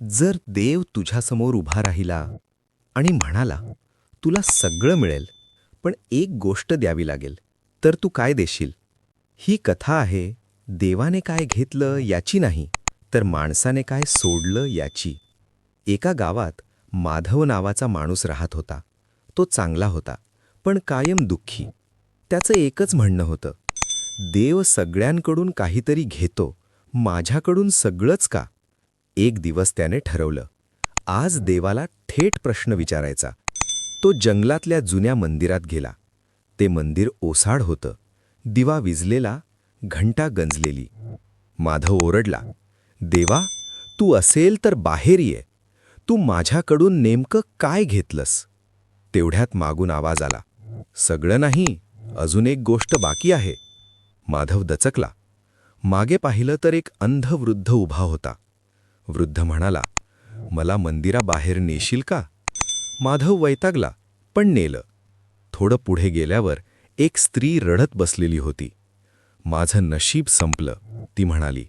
जर देव तुझ्यासमोर उभा राहिला आणि म्हणाला, तुला सगळं मिळेल, पण एक गोष्ट द्यावी लागेल, तर तू काय देशील? ही कथा आहे देवाने काय घेतलं याची नाही, तर माणसाने काय सोडलं याची. एका गावात माधव नावाचा माणूस राहत होता. तो चांगला होता, पण कायम दुःखी. त्याचं एकच म्हणणं होतं, देव सगळ्यांकडून काहीतरी घेतो, माझ्याकडून सगळंच का? एक दिवस त्याने ठरवलं, आज देवाला थेट प्रश्न विचारायचा. तो जंगलातल्या जुन्या मंदिरात गेला. ते मंदिर ओसाड होतं. दिवा विझलेला, घंटा गंजलेली. माधव ओरडला, देवा, तू असेल तर बाहेर ये. तू माझ्याकडून नेमकं काय घेतलंस? तेवढ्यात मागून आवाज आला, सगळं नाही, अजून एक गोष्ट बाकी आहे. माधव दचकला. मागे पाहिलं तर एक अंध वृद्ध उभा होता. वृद्ध म्हणाला, मला मंदिराबाहेर नेशील का? माधव वैतागला, पण नेलं. थोडं पुढे गेल्यावर एक स्त्री रडत बसलेली होती. माझं नशीब संपलं, ती म्हणाली.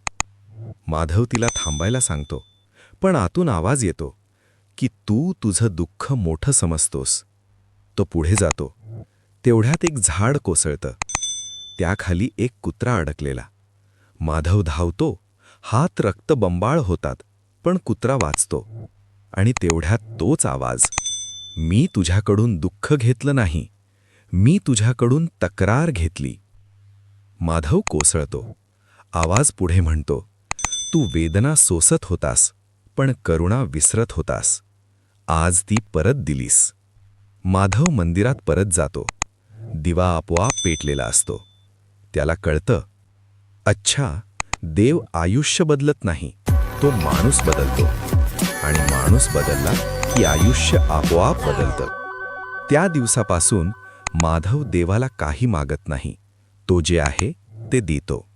माधव तिला थांबायला सांगतो, पण आतून आवाज येतो की तू तुझं दुःख मोठं समजतोस. तो पुढे जातो. तेवढ्यात एक झाड कोसळतं. त्याखाली एक कुत्रा अडकलेला. माधव धावतो. हात रक्तबंबाळ होतात, पण कुत्रा वाचतो. आणि तेवढ्यात तोच आवाज, मी तुझ्याकडून दुःख घेतलं नाही, मी तुझ्याकडून तक्रार घेतली. माधव कोसळतो. आवाज पुढे म्हणतो, तू वेदना सोसत होतास, पण करुणा विसरत होतास. आज ती परत दिलीस. माधव मंदिरात परत जातो. दिवा आपोआप पेटलेला असतो. त्याला कळतं, अच्छा, देव आयुष्य बदलत नाही, तो माणूस बदलतो. आणि माणूस बदलला की आयुष्य आपोआप बदलतं. त्या दिवसापासून माधव देवाला काही मागत नाही. तो जे आहे ते देतो.